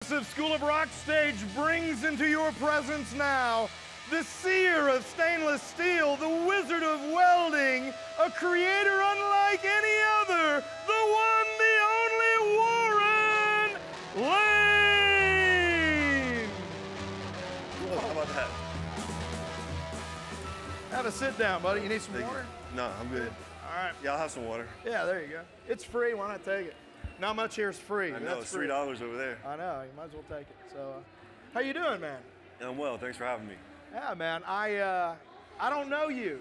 School of Rock stage brings into your presence now the seer of stainless steel, the wizard of welding, a creator unlike any other, the one, the only Warren Lane. Well, how about that? Have a sit down, buddy. You need some water? No, I'm good. All right. Yeah, I'll have some water. Yeah, there you go. It's free. Why not take it? Not much here is free. I know, it's $3 over there. I know. You might as well take it. So, how you doing, man? I'm well. Thanks for having me. Yeah, man. I don't know you,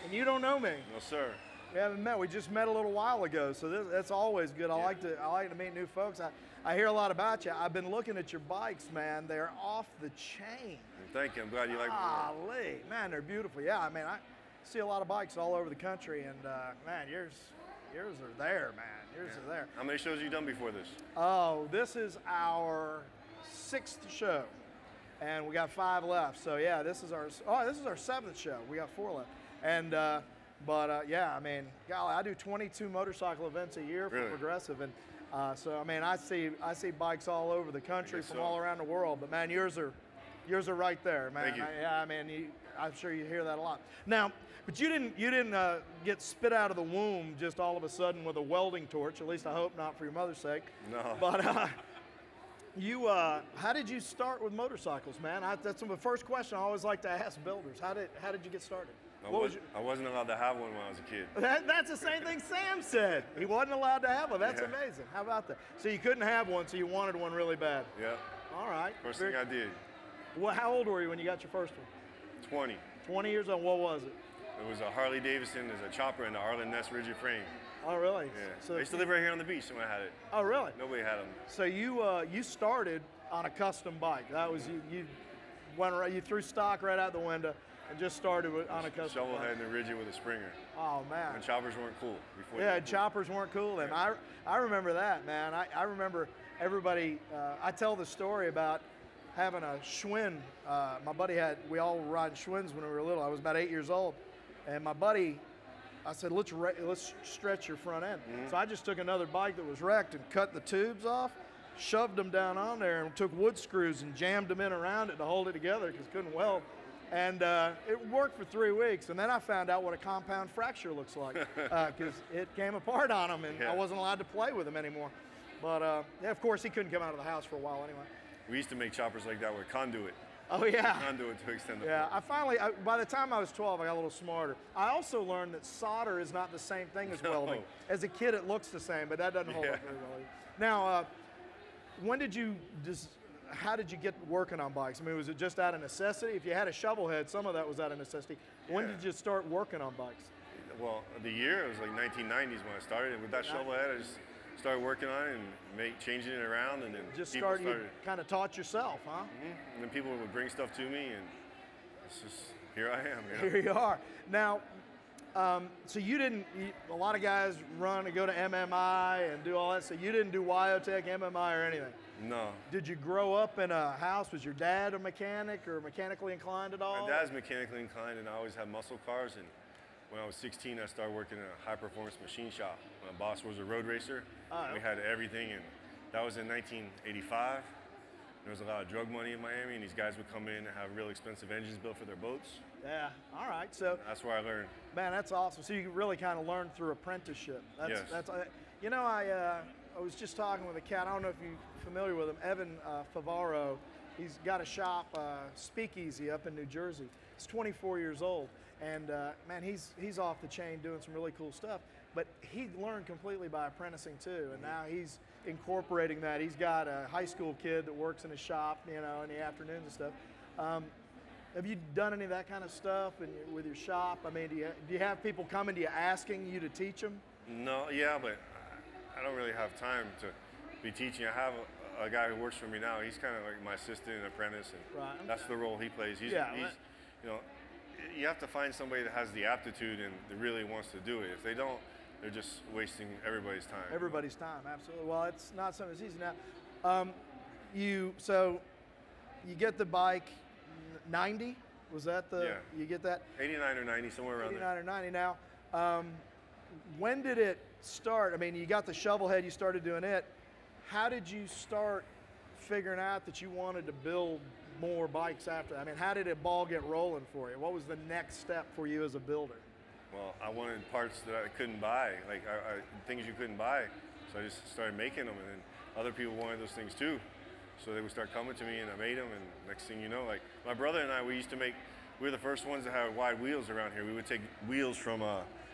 and you don't know me. No, sir. We haven't met. We just met a little while ago, so that's always good. I like to meet new folks. I hear a lot about you. I've been looking at your bikes, man. They're off the chain. Thank you. I'm glad you like them. Golly, man, they're beautiful. Yeah, I mean, I see a lot of bikes all over the country, and man, yours are there, man. Yours are there. How many shows have you done before this? Oh, this is our 6th show, and we got 5 left. So yeah, this is our 7th show. We got 4 left, and yeah, I mean, golly, I do 22 motorcycle events a year for Progressive, and so I mean, I see bikes all over the country from all around the world. But man, yours are right there, man. Thank you. Yeah, I mean, I'm sure you hear that a lot. Now, but you didn't get spit out of the womb just all of a sudden with a welding torch. At least I hope not, for your mother's sake. No. But how did you start with motorcycles, man? That's the first question I always like to ask builders. How did you get started? I wasn't allowed to have one when I was a kid. That's the same thing Sam said. He wasn't allowed to have one. That's amazing. How about that? So you couldn't have one, so you wanted one really bad. Yeah. All right. First thing I did. Well, how old were you when you got your first one? 20. 20 years old. What was it? It was a Harley-Davidson. There's a chopper and the Arlen Ness rigid frame. Oh, really? Yeah. So I used to live right here on the beach when I had it. Oh, really? Nobody had them. So you started on a custom bike. That was you went around, you threw stock right out the window and just started on a custom Shovel bike. head and a rigid with a Springer. Oh man. And choppers weren't cool before. Yeah, choppers weren't cool then. I remember that, man. I remember everybody. I tell the story about having a Schwinn. My buddy we all were riding Schwinns when we were little. I was about 8 years old, and my buddy, I said, let's stretch your front end. Mm-hmm. So I just took another bike that was wrecked and cut the tubes off, shoved them down on there, and took wood screws and jammed them in around it to hold it together because couldn't weld. And it worked for 3 weeks, and then I found out what a compound fracture looks like because it came apart on him, and I wasn't allowed to play with him anymore. But yeah, of course, he couldn't come out of the house for a while anyway. We used to make choppers like that with conduit. Oh yeah. Conduit to extend the Yeah, by the time I was 12, I got a little smarter. I also learned that solder is not the same thing as welding. As a kid, it looks the same, but that doesn't hold up very well. Now, how did you get working on bikes? I mean, was it just out of necessity? If you had a shovel head, some of that was out of necessity. When did you start working on bikes? Well, the year, it was like 1990s when I started. And with that shovel head, I just started working on it and changing it around, and then you kind of taught yourself, huh? Mm-hmm. And then people would bring stuff to me, and it's just, here I am. Here you are. Now, so a lot of guys run and go to MMI and do all that, so you didn't do Wyotech, MMI, or anything? No. Did you grow up in a house? Was your dad a mechanic or mechanically inclined at all? My dad's mechanically inclined, and I always had muscle cars, and when I was 16, I started working in a high-performance machine shop. My boss was a road racer. We had everything, and that was in 1985. There was a lot of drug money in Miami, and these guys would come in and have real expensive engines built for their boats. Yeah, all right. So that's where I learned. Man, that's awesome. So you really kind of learned through apprenticeship. That's you know, I was just talking with a cat. I don't know if you're familiar with him, Evan Favaro. He's got a shop, Speakeasy, up in New Jersey. He's 24 years old, and man, he's off the chain doing some really cool stuff. But he learned completely by apprenticing too, and now he's incorporating that. He's got a high school kid that works in his shop, you know, in the afternoons and stuff. Have you done any of that kind of stuff with your shop? I mean, do you have people coming to you asking you to teach them? No, yeah, but I don't really have time to be teaching. I have a guy who works for me now. He's kind of like my assistant and apprentice, and that's the role he plays. He's you know, you have to find somebody that has the aptitude and that really wants to do it. If they don't, they're just wasting everybody's time. Everybody's time, absolutely. Well, it's not something that's easy now. So you get the bike, 90? Was that you get that? 89 or 90, somewhere around 89 or 90 now. When did it start? I mean, you got the shovel head, you started doing it. How did you start figuring out that you wanted to build more bikes after? I mean, how did it ball get rolling for you? What was the next step for you as a builder? Well, I wanted parts that I couldn't buy, like things you couldn't buy. So I just started making them, and then other people wanted those things too. So they would start coming to me, and I made them, and next thing you know, like my brother and I, we were the first ones that had wide wheels around here. We would take wheels from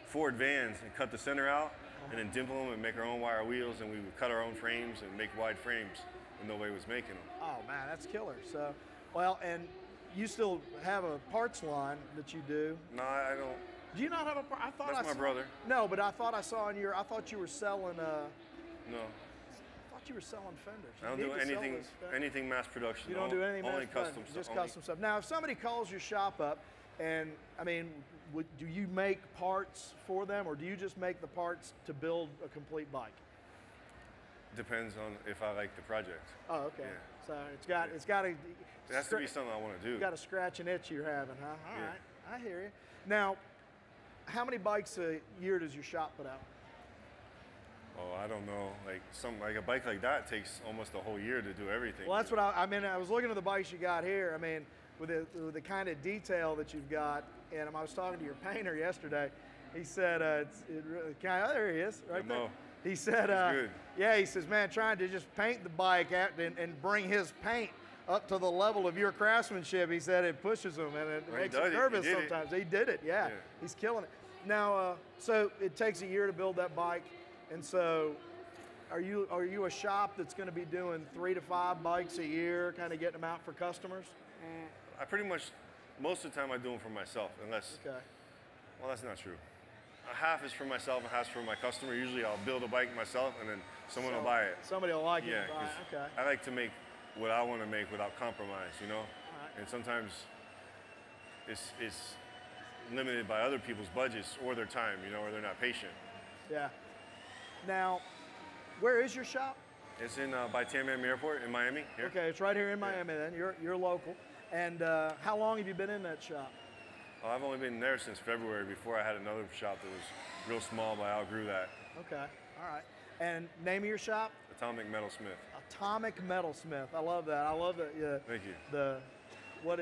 Ford vans and cut the center out, and then dimple them and make our own wire wheels, and we would cut our own frames and make wide frames, and nobody was making them. Oh man, that's killer. So, well, and you still have a parts line that you do. No, I don't. Do you not have a? I thought that's my brother. No, but I thought I saw on your. I thought you were selling. No. I thought you were selling fenders. I don't do anything mass production. You don't do anything only mass custom production, stuff. just custom stuff. Now, if somebody calls your shop up, and I mean, do you make parts for them, or do you just make the parts to build a complete bike? Depends on if I like the project. Oh, okay. Yeah. So it's got to. It has to be something I want to do. You got to scratch an itch you're having, huh? All yeah. right, I hear you. Now, how many bikes a year does your shop put out? Oh, I don't know. Like a bike like that takes almost a whole year to do everything. Well, that's what I mean. I was looking at the bikes you got here. I mean, with the kind of detail that you've got, and I was talking to your painter yesterday. He said, it really kind of, there he is, right there. He said, yeah, he says, man, trying to just paint the bike and bring his paint up to the level of your craftsmanship, he said it pushes him and it makes him nervous sometimes. He did it, yeah. He's killing it. Now, so it takes a year to build that bike, and so are you a shop that's going to be doing 3 to 5 bikes a year, kind of getting them out for customers? I pretty much, most of the time I do them for myself, unless, well, that's not true. A half is for myself, and half is for my customer. Usually I'll build a bike myself, and then someone will buy it. Somebody will like it and buy it, okay. I like to make what I want to make without compromise, you know? Right. And sometimes it's limited by other people's budgets or their time, you know, or they're not patient. Yeah. Now, where is your shop? It's in by Miami Airport in Miami. Here. Okay, it's right here in Miami then. You're local. And how long have you been in that shop? Well, I've only been there since February. Before I had another shop that was real small, but I outgrew that. Okay, all right. And name of your shop? Atomic Metalsmith. Atomic Metalsmith. I love that. I love that. Yeah. Thank you.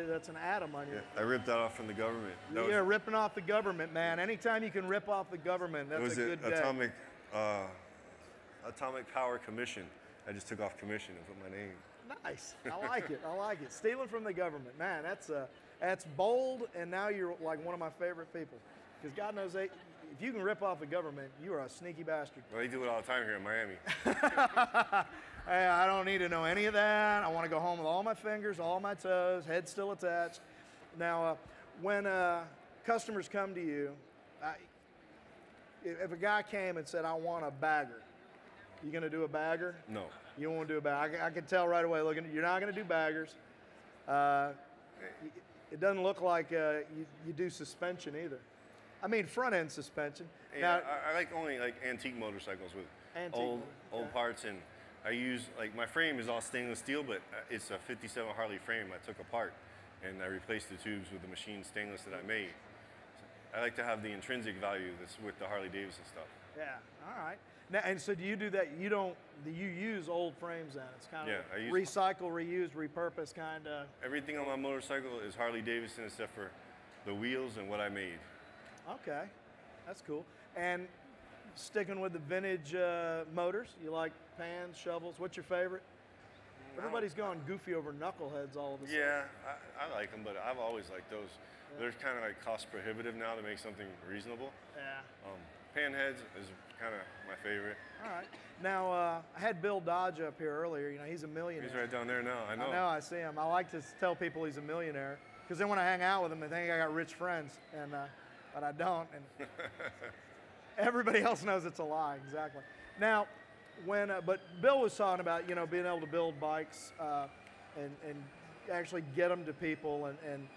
That's an atom on you. Yeah, I ripped that off from the government. Ripping off the government, man. Anytime you can rip off the government, that's a good day. Atomic Power Commission. I just took off commission and put my name. Nice. I like it. I like it. Stealing from the government, man. That's bold, and now you're like one of my favorite people. Because God knows, if you can rip off the government, you are a sneaky bastard. Well, they do it all the time here in Miami. Hey, I don't need to know any of that. I want to go home with all my fingers, all my toes, head still attached. Now, when customers come to you, if a guy came and said, I want a bagger, you going to do a bagger? No. You don't want to do a bagger? I can tell right away, looking, you're not going to do baggers. It doesn't look like you do suspension either. I mean, front-end suspension. Yeah, now, I like only like antique motorcycles with old parts, and I use, like, my frame is all stainless steel, but it's a 57 Harley frame I took apart, and I replaced the tubes with the machined stainless that I made. So I like to have the intrinsic value that's with the Harley-Davidson stuff. Yeah, all right. Now, and so do you do that? You use old frames then? It's kind of recycle, reuse, repurpose kind of. Everything on my motorcycle is Harley-Davidson except for the wheels and what I made. Okay, that's cool. And sticking with the vintage motors, you like pans, shovels? What's your favorite? Everybody's gone goofy over knuckleheads all of a sudden. Yeah, I like them, but I've always liked those. Yeah. They're kind of like cost prohibitive now to make something reasonable. Yeah. Panheads is kind of my favorite. All right. Now, I had Bill Dodge up here earlier. You know, he's a millionaire. He's right down there now. I know. I know. I see him. I like to tell people he's a millionaire because then when I hang out with him, they think I got rich friends, and but I don't. And everybody else knows it's a lie. Exactly. Now, but Bill was talking about being able to build bikes and actually get them to people, and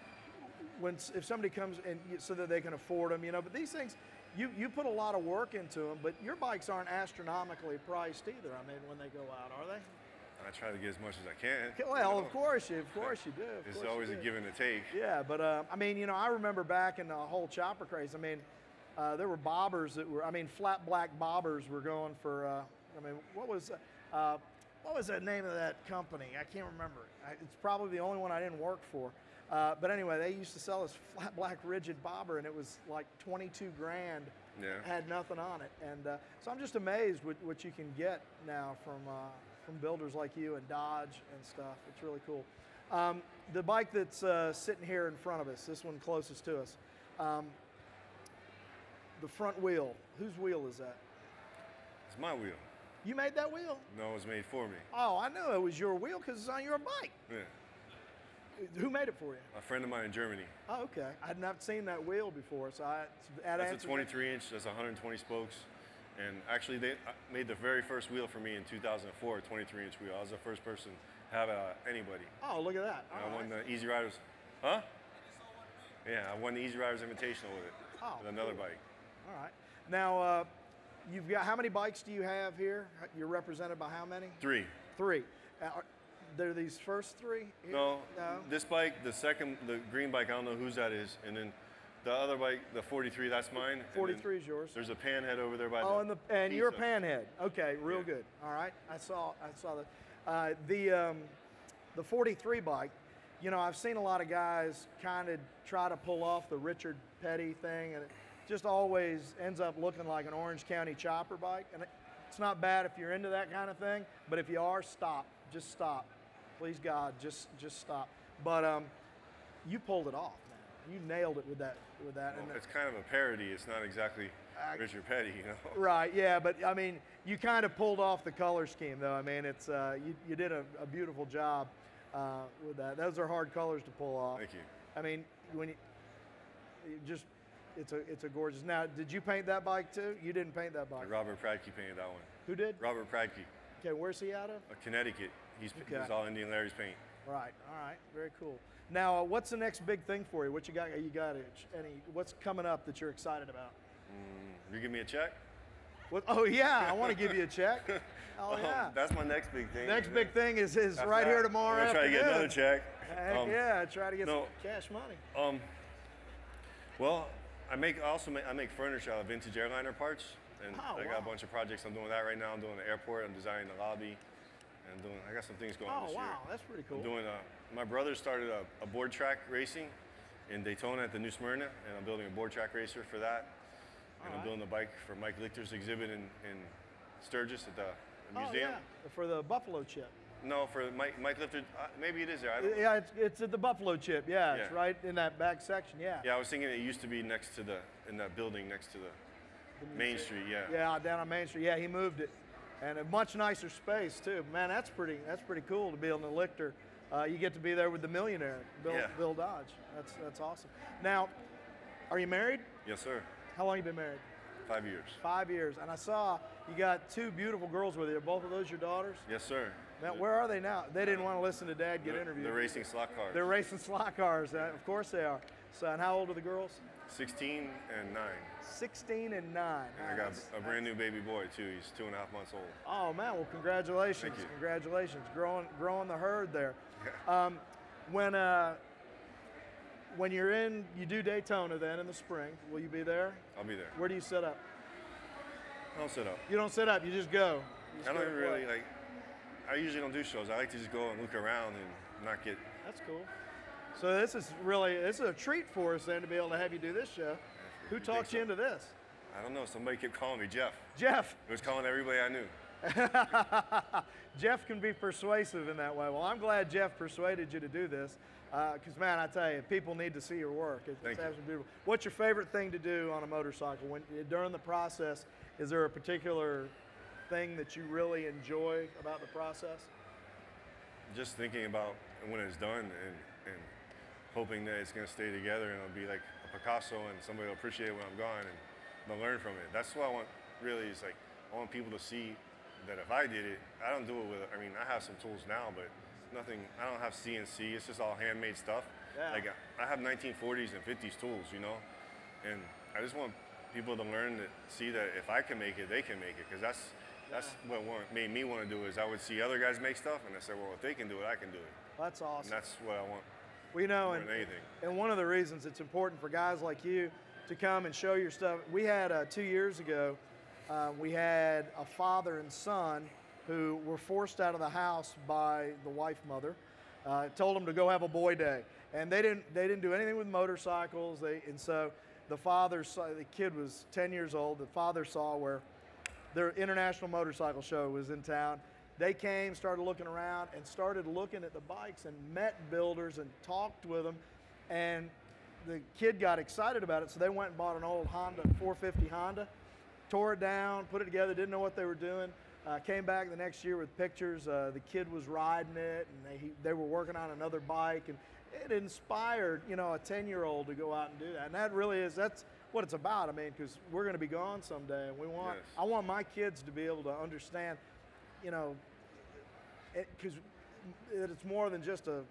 if somebody comes and so that they can afford them, But these things. You put a lot of work into them, but your bikes aren't astronomically priced either. I mean, when they go out, are they? I try to get as much as I can. Well, of course you do. It's always a give and a take. Yeah, but I mean, I remember back in the whole chopper craze. I mean, there were bobbers that were. I mean, flat black bobbers were going for. I mean, what was what was the name of that company? I can't remember. It's probably the only one I didn't work for. But anyway, they used to sell this flat black rigid bobber, and it was like 22 grand. Yeah. Had nothing on it, and so I'm just amazed with what you can get now from builders like you and Dodge and stuff. It's really cool. The bike that's sitting here in front of us, this one closest to us, the front wheel. Whose wheel is that? It's my wheel. You made that wheel? No, it was made for me. Oh, I knew it was your wheel because it's on your bike. Yeah. Who made it for you? A friend of mine in Germany. Oh, okay. I had not seen that wheel before, so that's a 23-inch. That's 120 spokes. And actually, they made the very first wheel for me in 2004, a 23-inch wheel. I was the first person to have anybody. Oh, look at that. I won the Easy Riders. Huh? Yeah, I won the Easy Riders Invitational with it. Oh, with another cool. bike. All right. Now, you've got, how many bikes do you have here? You're represented by how many? 3. 3. They're these first 3 here? No, no. This bike, the green bike, I don't know whose that is. And then the other bike, the 43, that's mine. 43 is yours. There's a panhead over there by and you're a panhead. Okay, real good. All right, I saw that. The 43 bike, you know, I've seen a lot of guys kind of try to pull off the Richard Petty thing, and it just always ends up looking like an Orange County chopper bike. And it's not bad if you're into that kind of thing, but if you are, stop. Just stop. Please God, just stop. But you pulled it off, man. You nailed it with that. Well, it's kind of a parody. It's not exactly Richard Petty, you know. Right. Yeah, but I mean, you kind of pulled off the color scheme, though. I mean, it's you did a beautiful job with that. Those are hard colors to pull off. Thank you. I mean, when you just, it's a gorgeous. Now, did you paint that bike too? You didn't paint that bike. Robert Pradke painted that one. Who did? Robert Pradke. Okay, where's he out of? Connecticut. He's all Indian Larry's paint. Right. All right. Very cool. Now, what's the next big thing for you? What you got? What's coming up that you're excited about? You give me a check? What? Oh yeah, I want to give you a check. Oh yeah. That's my next big thing. Next big thing is right here tomorrow I'm gonna try to get another check. Yeah, try to get some cash money. Well, I make furniture out of vintage airliner parts, and I got a bunch of projects I'm doing that right now. I'm doing the airport. I'm designing the lobby. I got some things going on this year. Oh, wow, that's pretty cool. I'm doing, my brother started a board track racing in Daytona at the New Smyrna, and I'm building a board track racer for that. And I'm building a bike for Mike Lichter's exhibit in Sturgis at the museum. Yeah, for the Buffalo Chip. No, for Mike Lichter, maybe it is there. I don't know. Yeah, it's at the Buffalo Chip. Yeah, it's right in that back section. Yeah. Yeah, I was thinking it used to be next to in that building next to the Main Street. Yeah. Yeah, down on Main Street. Yeah, he moved it. And a much nicer space too. Man, that's pretty cool to be on the Lichter. You get to be there with the millionaire, Bill Dodge. That's awesome. Now, are you married? Yes, sir. How long have you been married? 5 years. 5 years. And I saw you got 2 beautiful girls with you. Are both of those your daughters? Yes, sir. Now, where are they now? They didn't want to listen to Dad get interviewed. They're racing slot cars. They're racing slot cars. Of course they are. So, and how old are the girls? 16 and 9. 16 and 9. And I got a brand new baby boy too. He's 2.5 months old. Oh man, well congratulations. Thank you. Congratulations. Growing the herd there. Yeah. When you do Daytona then in the spring, will you be there? I'll be there. Where do you sit up? I don't sit up. You don't sit up, you just go. I don't really I usually don't do shows. I like to just go and look around and not get. That's cool. So this is a treat for us then to be able to have you do this show. Who talked you into this? I don't know. Somebody kept calling me Jeff. Jeff. It was calling everybody I knew. Jeff can be persuasive in that way. Well, I'm glad Jeff persuaded you to do this. Because, man, I tell you, people need to see your work. It's absolutely beautiful. What's your favorite thing to do on a motorcycle? During the process, is there a particular thing that you really enjoy about the process? Just thinking about when it's done and hoping that it's going to stay together and it'll be like a Picasso and somebody will appreciate it when I'm gone and they'll learn from it. That's what I want, really, is like, I want people to see that if I did it, I don't do it with, I mean, I have some tools now, but nothing, I don't have CNC, it's just all handmade stuff. Yeah. Like, I have 1940s and 50s tools, you know? And I just want people to learn that, see that if I can make it, they can make it, because that's what made me want to do is I would see other guys make stuff, and I said, well, if they can do it, I can do it. That's awesome. And that's what I want. We know, more than anything. And one of the reasons it's important for guys like you to come and show your stuff. We had 2 years ago, we had a father and son who were forced out of the house by the wife mother. Told them to go have a boy day, and they didn't do anything with motorcycles. And so the father saw, the kid was 10 years old. The father saw where their international motorcycle show was in town. They came, started looking around, and started looking at the bikes and met builders and talked with them. And the kid got excited about it, so they went and bought an old Honda 450 Honda, tore it down, put it together, didn't know what they were doing. Came back the next year with pictures. The kid was riding it, and they were working on another bike, and it inspired, you know, a 10-year-old to go out and do that. And that really is, that's what it's about. I mean, because we're going to be gone someday, and I want my kids to be able to understand, you know, because it's more than just a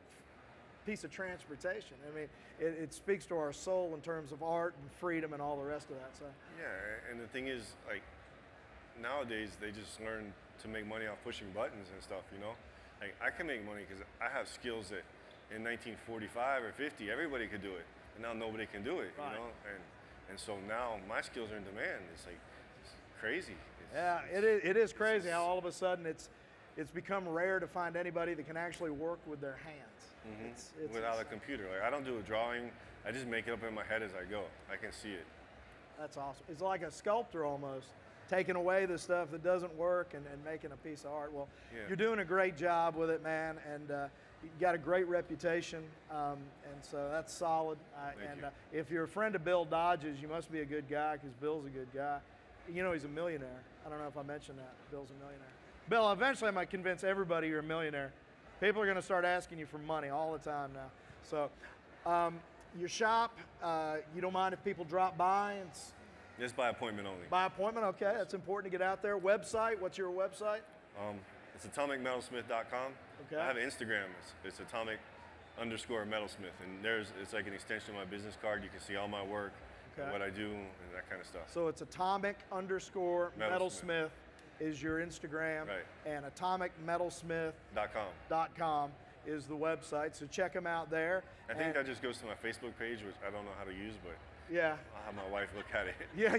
piece of transportation. I mean, it speaks to our soul in terms of art and freedom and all the rest of that. So yeah, and the thing is, like, nowadays they just learn to make money off pushing buttons and stuff, you know. Like, I can make money because I have skills that in 1945 or 50 everybody could do it, and now nobody can do it, you know. And so now my skills are in demand. It's like, it's crazy. It is crazy how all of a sudden it's become rare to find anybody that can actually work with their hands. Mm-hmm. Without a computer. Like, I don't do a drawing. I just make it up in my head as I go. I can see it. That's awesome. It's like a sculptor almost, taking away the stuff that doesn't work and making a piece of art. Well, you're doing a great job with it, man, and you got a great reputation, and so that's solid. If you're a friend of Bill Dodge's, you must be a good guy, because Bill's a good guy. You know, he's a millionaire. I don't know if I mentioned that. Bill's a millionaire. Bill, eventually I might convince everybody you're a millionaire. People are going to start asking you for money all the time now. So your shop, you don't mind if people drop by? And just by appointment only. By appointment, okay. That's important to get out there. Website, what's your website? It's atomicmetalsmith.com. Okay. I have an Instagram. It's atomic_metalsmith. And it's like an extension of my business card. You can see all my work, and what I do, and that kind of stuff. So it's atomic_metalsmith is your Instagram, and atomicmetalsmith.com is the website. So check them out there. I think that just goes to my Facebook page, which I don't know how to use, but yeah, I'll have my wife look at it. Yeah,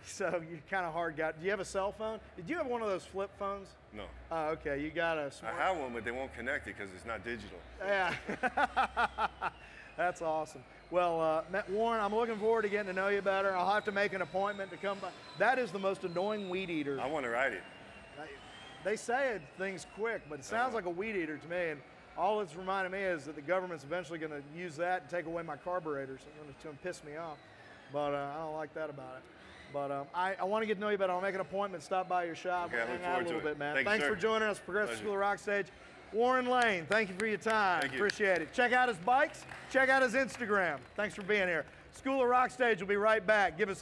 so you're kind of hard guy. Do you have a cell phone? Did you have one of those flip phones? No. Oh, okay. You got a smart. I have one, but they won't connect it because it's not digital. Yeah. That's awesome. Well, Warren, I'm looking forward to getting to know you better. I'll have to make an appointment to come by. That is the most annoying weed eater. I want to ride it. They say things quick, but it sounds like a weed eater to me. And all it's reminding me is that the government's eventually going to use that and take away my carburetors. It's going to piss me off. But I don't like that about it. But I want to get to know you better. I'll make an appointment, stop by your shop, hang out a little bit, man. Thanks for joining us, Progressive School of Rock Stage. Warren Lane, thank you for your time. Thank you. Appreciate it. Check out his bikes. Check out his Instagram. Thanks for being here. School of Rock Stage will be right back. Give us